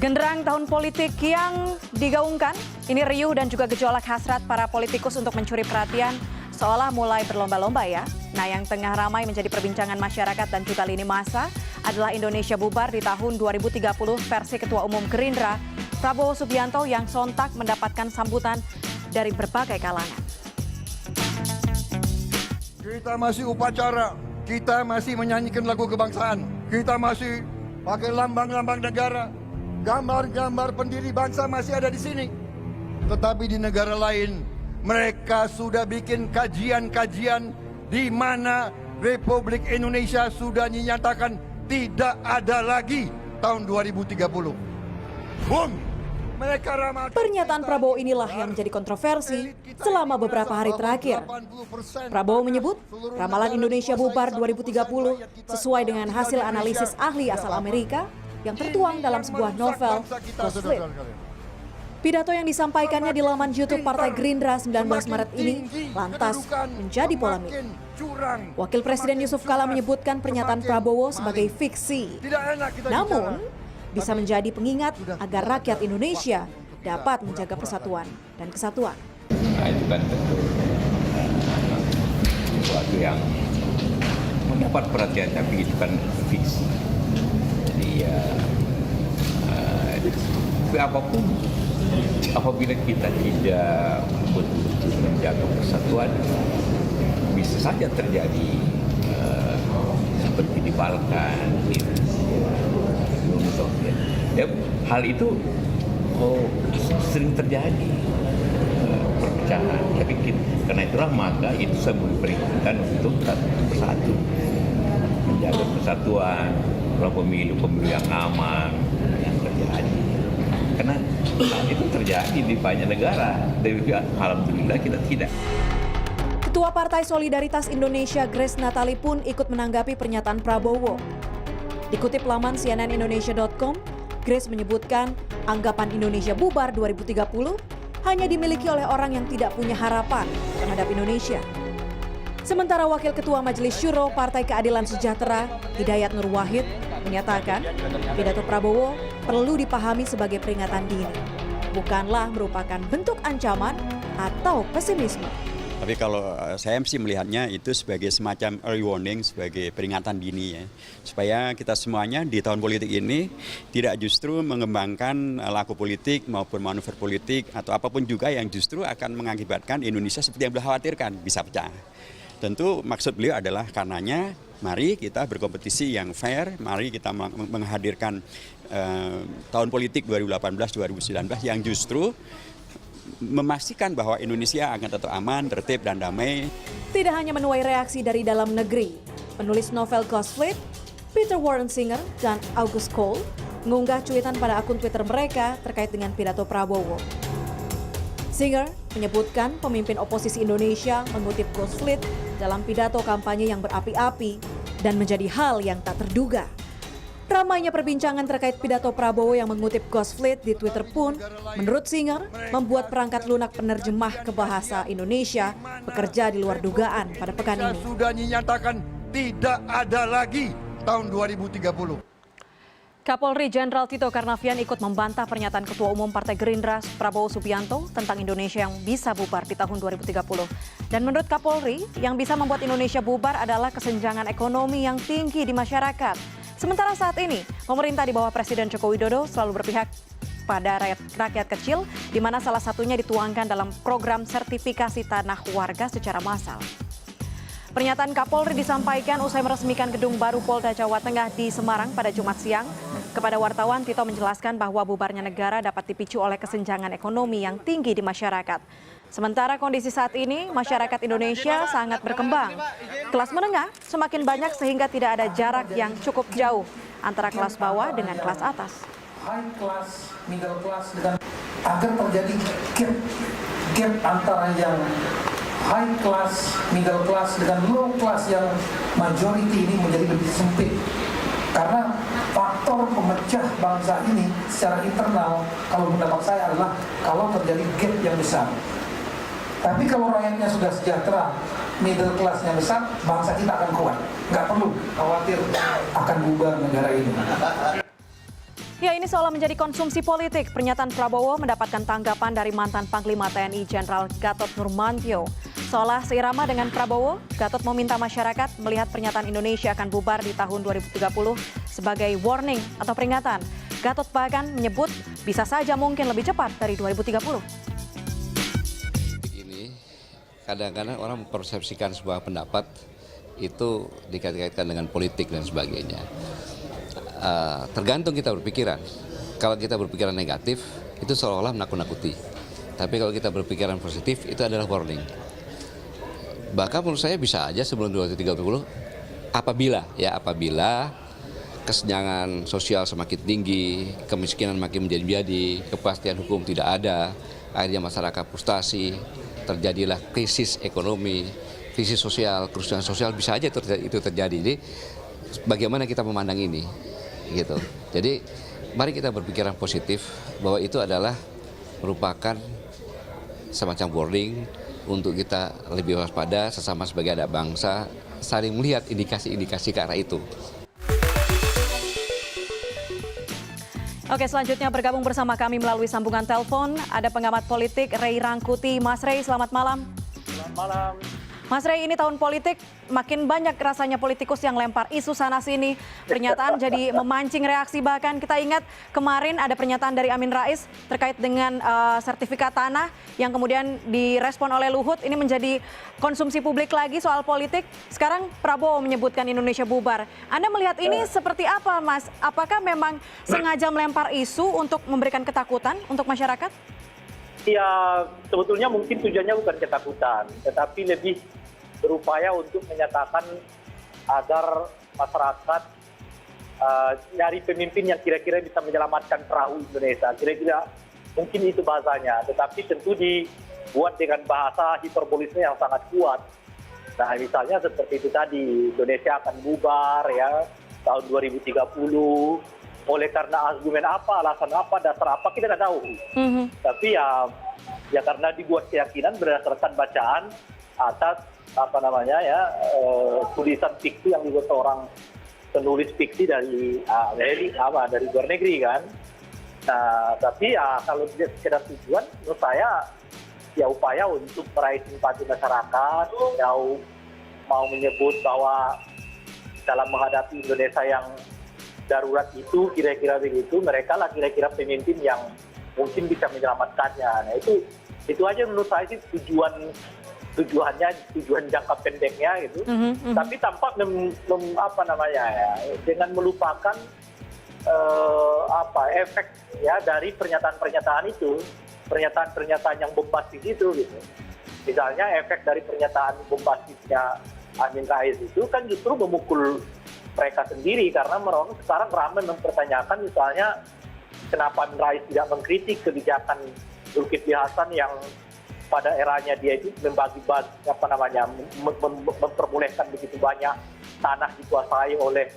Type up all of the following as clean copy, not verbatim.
Genderang tahun politik yang digaungkan, ini riuh dan juga gejolak hasrat para politikus untuk mencuri perhatian seolah mulai berlomba-lomba ya. Nah, yang tengah ramai menjadi perbincangan masyarakat dan juga lini massa adalah Indonesia bubar di tahun 2030 versi Ketua Umum Gerindra, Prabowo Subianto yang sontak mendapatkan sambutan dari berbagai kalangan. Kita masih upacara, kita masih menyanyikan lagu kebangsaan, kita masih pakai lambang-lambang negara. Gambar-gambar pendiri bangsa masih ada di sini. Tetapi di negara lain, mereka sudah bikin kajian-kajian di mana Republik Indonesia sudah dinyatakan tidak ada lagi tahun 2030. Boom! Mereka ramal. Pernyataan Prabowo inilah yang menjadi kontroversi selama beberapa hari terakhir. Prabowo menyebut ramalan Indonesia bubar 2030 sesuai dengan hasil analisis ahli asal Amerika yang tertuang dalam sebuah novel Ghostfleet. Pidato yang disampaikannya di laman YouTube Partai Gerindra 19 Maret ini lantas menjadi polemik. Wakil Presiden Yusuf Kala menyebutkan pernyataan Prabowo sebagai fiksi. Namun, bisa menjadi pengingat agar rakyat Indonesia dapat menjaga persatuan dan kesatuan. Nah, itu kan tentu sesuatu yang mendapat perhatian, tapi itu kan fiksi. Jadi ya, tapi apapun, apabila kita tidak betul-betul menjaga persatuan, bisa saja terjadi seperti di Balkan, di Uni Soviet. Ya, hal itu sering terjadi perpecahan. Tapi karena itulah maka itu sebuah peringatan untuk bersatu, menjaga persatuan, pemilu yang aman yang terjadi. Karena hal itu terjadi di banyak negara, tapi alhamdulillah kita tidak. Ketua Partai Solidaritas Indonesia Grace Natali pun ikut menanggapi pernyataan Prabowo. Dikutip laman cnnindonesia.com, Grace menyebutkan anggapan Indonesia bubar 2030 hanya dimiliki oleh orang yang tidak punya harapan terhadap Indonesia. Sementara Wakil Ketua Majelis Syuro Partai Keadilan Sejahtera, Hidayat Nur Wahid, menyatakan pidato Prabowo perlu dipahami sebagai peringatan dini, bukanlah merupakan bentuk ancaman atau pesimisme. Tapi kalau saya sih melihatnya itu sebagai semacam early warning, sebagai peringatan dini ya. Supaya kita semuanya di tahun politik ini tidak justru mengembangkan laku politik maupun manuver politik atau apapun juga yang justru akan mengakibatkan Indonesia seperti yang beliau khawatirkan bisa pecah. Tentu maksud beliau adalah karenanya mari kita berkompetisi yang fair, mari kita menghadirkan tahun politik 2018-2019 yang justru memastikan bahwa Indonesia akan tetap aman, tertib, dan damai. Tidak hanya menuai reaksi dari dalam negeri, penulis novel Ghostfleet, Peter Warren Singer, dan August Cole mengunggah cuitan pada akun Twitter mereka terkait dengan pidato Prabowo. Singer menyebutkan pemimpin oposisi Indonesia mengutip Ghostfleet dalam pidato kampanye yang berapi-api dan menjadi hal yang tak terduga. Ramainya perbincangan terkait pidato Prabowo yang mengutip Ghostfleet di Twitter pun, menurut Singer, membuat perangkat lunak penerjemah ke bahasa Indonesia bekerja di luar dugaan pada pekan ini. Sudah dinyatakan tidak ada lagi tahun 2030. Kapolri Jenderal Tito Karnavian ikut membantah pernyataan Ketua Umum Partai Gerindra Prabowo Subianto tentang Indonesia yang bisa bubar di tahun 2030. Dan menurut Kapolri, yang bisa membuat Indonesia bubar adalah kesenjangan ekonomi yang tinggi di masyarakat. Sementara saat ini, pemerintah di bawah Presiden Joko Widodo selalu berpihak pada rakyat kecil, di mana salah satunya dituangkan dalam program sertifikasi tanah warga secara massal. Pernyataan Kapolri disampaikan usai meresmikan gedung baru Polda Jawa Tengah di Semarang pada Jumat siang. Kepada wartawan, Tito menjelaskan bahwa bubarnya negara dapat dipicu oleh kesenjangan ekonomi yang tinggi di masyarakat. Sementara kondisi saat ini, masyarakat Indonesia sangat berkembang. Kelas menengah semakin banyak sehingga tidak ada jarak yang cukup jauh antara kelas bawah dengan kelas atas. High class, middle class, dan agar terjadi gap antara yang high class, middle class dengan low class yang majority ini menjadi lebih sempit. Karena faktor pemecah bangsa ini secara internal, kalau pendapat saya adalah kalau terjadi gap yang besar. Tapi kalau rakyatnya sudah sejahtera, middle class-nya besar, bangsa kita akan kuat. Nggak perlu khawatir akan bubar negara ini. Ya, ini seolah menjadi konsumsi politik. Pernyataan Prabowo mendapatkan tanggapan dari mantan Panglima TNI Jenderal Gatot Nurmantio. Seolah seirama dengan Prabowo, Gatot meminta masyarakat melihat pernyataan Indonesia akan bubar di tahun 2030 sebagai warning atau peringatan. Gatot bahkan menyebut bisa saja mungkin lebih cepat dari 2030. Ini kadang-kadang orang mempersepsikan sebuah pendapat itu dikait-kaitkan dengan politik dan sebagainya. Tergantung kita berpikiran. Kalau kita berpikiran negatif, itu seolah-olah menakut-nakuti. Tapi kalau kita berpikiran positif, itu adalah warning. Bahkan menurut saya bisa aja sebelum 2030, apabila kesenjangan sosial semakin tinggi, kemiskinan makin menjadi-jadi, kepastian hukum tidak ada, akhirnya masyarakat frustasi, terjadilah krisis ekonomi, krisis sosial, kerusuhan sosial, bisa aja itu terjadi. Jadi bagaimana kita memandang ini? Gitu. Jadi mari kita berpikiran positif bahwa itu adalah merupakan semacam warning untuk kita lebih waspada sesama sebagai anak bangsa, saling melihat indikasi-indikasi ke arah itu. Oke, selanjutnya bergabung bersama kami melalui sambungan telepon ada pengamat politik Ray Rangkuti. Mas Ray, selamat malam. Selamat malam. Mas Ray, ini tahun politik, makin banyak rasanya politikus yang lempar isu sana-sini. Pernyataan jadi memancing reaksi, bahkan kita ingat kemarin ada pernyataan dari Amin Rais terkait dengan sertifikat tanah yang kemudian direspon oleh Luhut. Ini menjadi konsumsi publik lagi soal politik. Sekarang Prabowo menyebutkan Indonesia bubar. Anda melihat ini seperti apa, Mas? Apakah memang sengaja melempar isu untuk memberikan ketakutan untuk masyarakat? Ya, sebetulnya mungkin tujuannya bukan ketakutan, tetapi lebih berupaya untuk menyatakan agar masyarakat nyari pemimpin yang kira-kira bisa menyelamatkan perahu Indonesia. Kira-kira mungkin itu bahasanya, tetapi tentu dibuat dengan bahasa hiperbolisnya yang sangat kuat. Nah, misalnya seperti itu tadi, Indonesia akan bubar ya tahun 2030. Oleh karena argumen apa, alasan apa, dasar apa, kita tidak tahu. Tapi ya karena dibuat keyakinan berdasarkan bacaan atas tulisan fiksi yang dibuat seorang penulis fiksi dari luar negeri kan. Nah, tapi ya kalau sekedar tujuan, menurut saya ya upaya untuk meraih simpati masyarakat, mau menyebut bahwa dalam menghadapi Indonesia yang darurat itu kira-kira begitu, mereka lah kira-kira pemimpin yang mungkin bisa menyelamatkannya. Nah itu aja menurut saya sih tujuan jangka pendeknya gitu. Tapi tampak dengan melupakan efek ya dari pernyataan-pernyataan itu, pernyataan-pernyataan yang bombastis itu gitu. Misalnya efek dari pernyataan bombastisnya Amin Rais itu kan justru memukul mereka sendiri, karena mereka sekarang ramai mempertanyakan misalnya kenapa Amin Rais tidak mengkritik kebijakan Zulkifli Hasan yang pada eranya dia itu memperbolehkan begitu banyak tanah dikuasai oleh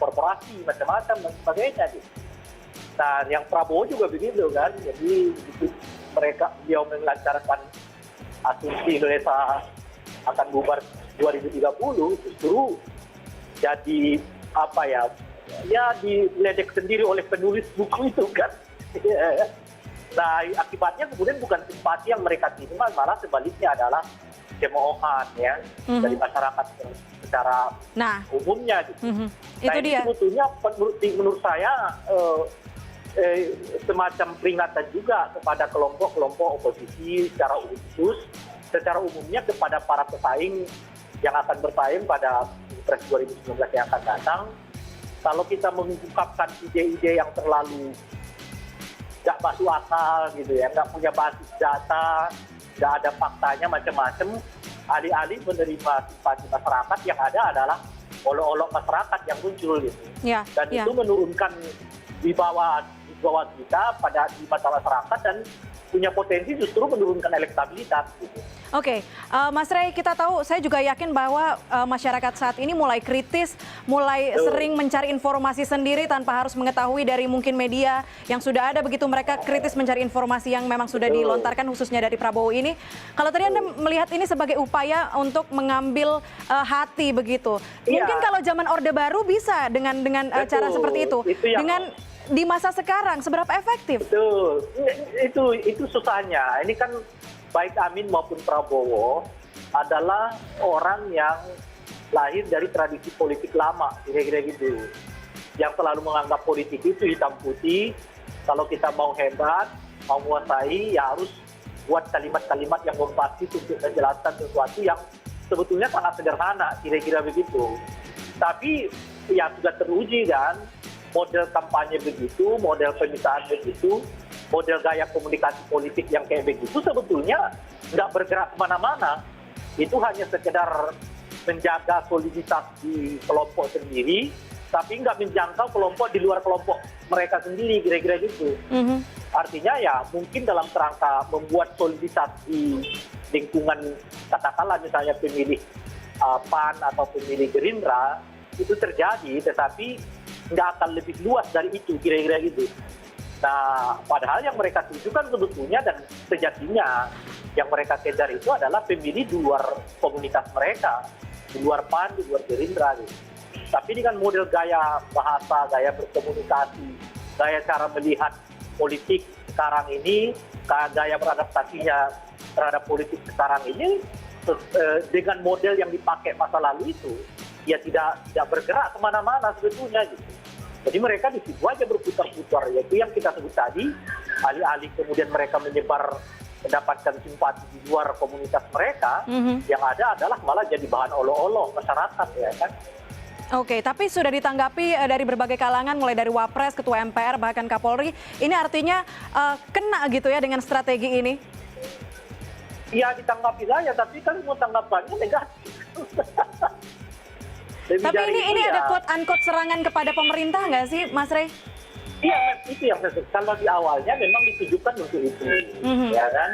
korporasi macam-macam dan sebagainya. Nah, yang Prabowo juga begitu kan, jadi dia melancarkan asumsi Indonesia akan bubar 2030 justru jadi diledek sendiri oleh penulis buku itu kan. Nah, akibatnya kemudian bukan simpati yang mereka terima, malah sebaliknya adalah cemoohan ya dari masyarakat secara umumnya gitu. Nah, ini sebetulnya menurut saya semacam peringatan juga kepada kelompok-kelompok oposisi secara umumnya kepada para pesaing yang akan bersaing pada Pilpres 2019 yang akan datang. Kalau kita mengungkapkan ide-ide yang terlalu nggak masuk akal gitu ya, nggak punya basis data, nggak ada faktanya macam-macam, alih-alih menerima simpati masyarakat, yang ada adalah olok-olok masyarakat yang muncul gitu. Itu menurunkan di bawah kita di mata masyarakat, dan punya potensi justru menurunkan elektabilitas. Gitu. Oke, Mas Rey, kita tahu, saya juga yakin bahwa masyarakat saat ini mulai kritis, mulai sering mencari informasi sendiri tanpa harus mengetahui dari mungkin media yang sudah ada, begitu mereka kritis mencari informasi yang memang sudah dilontarkan khususnya dari Prabowo ini. Kalau tadi Anda melihat ini sebagai upaya untuk mengambil hati begitu. Mungkin kalau zaman Orde Baru bisa dengan cara seperti itu. Dengan di masa sekarang seberapa efektif? Betul, itu susahnya. Ini kan baik Amin maupun Prabowo adalah orang yang lahir dari tradisi politik lama, kira-kira gitu. Yang selalu menganggap politik itu hitam putih, kalau kita mau hebat, mau menguasai, ya harus buat kalimat-kalimat yang bombastis untuk menjelaskan sesuatu yang sebetulnya sangat sederhana, kira-kira begitu. Tapi ya sudah teruji kan, model kampanye begitu, model pemisahan begitu, model gaya komunikasi politik yang kayak begitu sebetulnya nggak bergerak kemana-mana. Itu hanya sekedar menjaga soliditas di kelompok sendiri, tapi nggak menjangkau kelompok di luar kelompok mereka sendiri, kira-kira gitu. Artinya ya mungkin dalam kerangka membuat soliditas di lingkungan, katakanlah misalnya pemilih PAN atau pemilih Gerindra, itu terjadi, tetapi nggak akan lebih luas dari itu, kira-kira gitu. Nah, padahal yang mereka tujukan sebetulnya dan sejatinya yang mereka kejar itu adalah pemilih di luar komunitas mereka, di luar PAN, di luar Gerindra. Gitu. Tapi dengan model gaya bahasa, gaya berkomunikasi, gaya cara melihat politik sekarang ini, gaya beradaptasinya terhadap politik sekarang ini, dengan model yang dipakai masa lalu itu, ya tidak bergerak kemana-mana sebetulnya gitu. Jadi mereka di situ aja berputar-putar, yaitu yang kita sebut tadi, alih-alih kemudian mereka menyebar mendapatkan simpati di luar komunitas mereka, yang ada adalah malah jadi bahan olo-olo masyarakat, ya kan. Oke, tapi sudah ditanggapi dari berbagai kalangan, mulai dari Wapres, Ketua MPR, bahkan Kapolri. Ini artinya kena gitu ya dengan strategi ini? Iya, ditanggapi saja, tapi kan mau tanggapannya negatif. Tapi ini ada quote-unquote serangan kepada pemerintah nggak sih, Mas Rey? Iya, itu yang saya sebut. Kalau di awalnya memang ditujukan untuk itu, ya kan?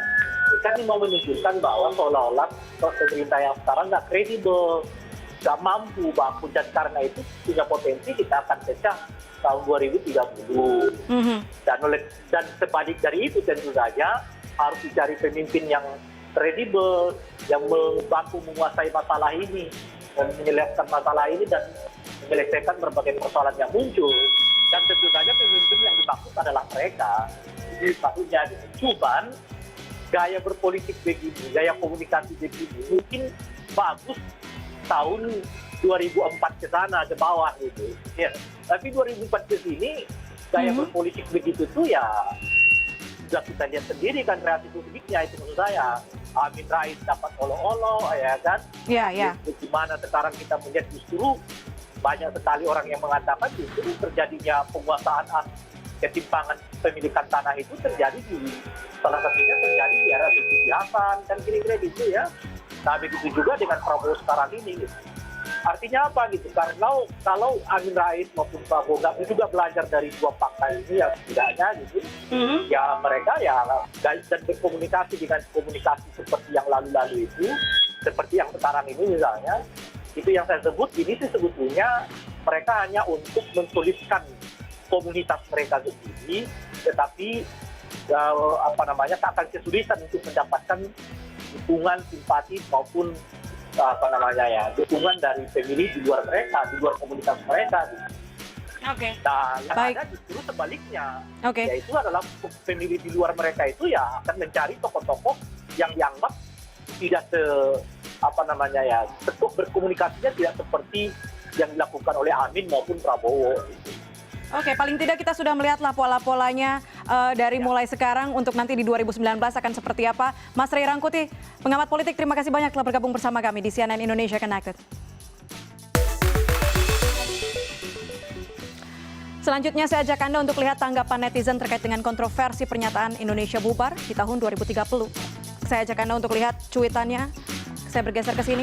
Kan mau menunjukkan bahwa seolah-olah pemerintah yang sekarang nggak kredibel, nggak mampu baku, dan karena itu punya potensi kita akan pecah tahun 2030. Dan sebalik dari itu tentu saja harus dicari pemimpin yang kredibel, yang mampu menguasai masalah ini, dan menyelesaikan masalah ini dan menyelesaikan berbagai persoalan yang muncul. Dan tentu saja pemimpin yang dimaksud adalah mereka. Jadi maksudnya cuman gaya berpolitik begini, gaya komunikasi begini mungkin bagus tahun 2004 ke sana, ke bawah gitu. Ya. Tapi 2004 ke sini gaya berpolitik begitu tuh ya sudah kita lihat sendiri kan reaksi publiknya, itu maksud saya. Amin Rais dapat olo-olo, ya kan? Iya. Gimana sekarang kita melihat justru banyak sekali orang yang mengatakan justru terjadinya penguasaan ketimpangan pemilikan tanah itu terjadi di salah satunya terjadi di era Zulkifli Hasan, kan kira-kira gitu ya. Nah begitu juga dengan Prabowo sekarang ini. Gitu. Artinya apa gitu? Karena kalau Amin Rais maupun Prabowo nggak juga belajar dari dua fakta ini yang setidaknya gitu, ya mereka ya dan berkomunikasi dengan komunikasi seperti yang lalu-lalu itu, seperti yang sekarang ini misalnya, itu yang saya sebut ini sih sebetulnya mereka hanya untuk mensuliskan komunitas mereka sendiri, tetapi akan kesulitan untuk mendapatkan dukungan, simpati maupun dukungan dari pemilih di luar mereka, di luar komunitas mereka. Oke. Nah, yang ada justru sebaliknya, yaitu adalah pemilih di luar mereka itu ya akan mencari tokoh-tokoh yang dianggap tidak berkomunikasinya tidak seperti yang dilakukan oleh Amin maupun Prabowo. Oke, paling tidak kita sudah melihatlah pola-polanya dari mulai sekarang untuk nanti di 2019 akan seperti apa. Mas Rey Rangkuti, pengamat politik, terima kasih banyak telah bergabung bersama kami di CNN Indonesia Connected. Selanjutnya saya ajak Anda untuk lihat tanggapan netizen terkait dengan kontroversi pernyataan Indonesia bubar di tahun 2030. Saya ajak Anda untuk lihat cuitannya. Saya bergeser ke sini.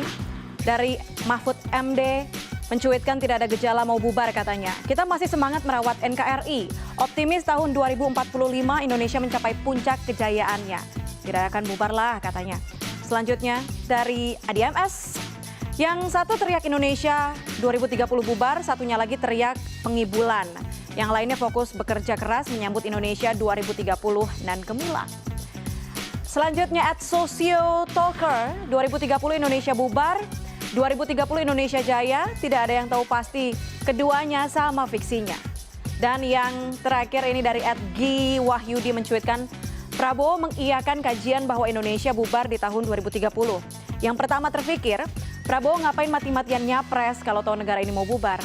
Dari Mahfud MD, mencuitkan tidak ada gejala mau bubar katanya. Kita masih semangat merawat NKRI. Optimis tahun 2045 Indonesia mencapai puncak kejayaannya. Tidak akan bubar lah katanya. Selanjutnya dari ADMS. Yang satu teriak Indonesia 2030 bubar, satunya lagi teriak pengibulan. Yang lainnya fokus bekerja keras menyambut Indonesia 2030 dan gemilang. Selanjutnya @sociotalker 2030 Indonesia bubar, 2030 Indonesia jaya, tidak ada yang tahu pasti keduanya sama fiksinya. Dan yang terakhir ini dari @Gi_Wahyudi mencuitkan Prabowo mengiyakan kajian bahwa Indonesia bubar di tahun 2030. Yang pertama terpikir, Prabowo ngapain mati-matian nyapres kalau tahu negara ini mau bubar.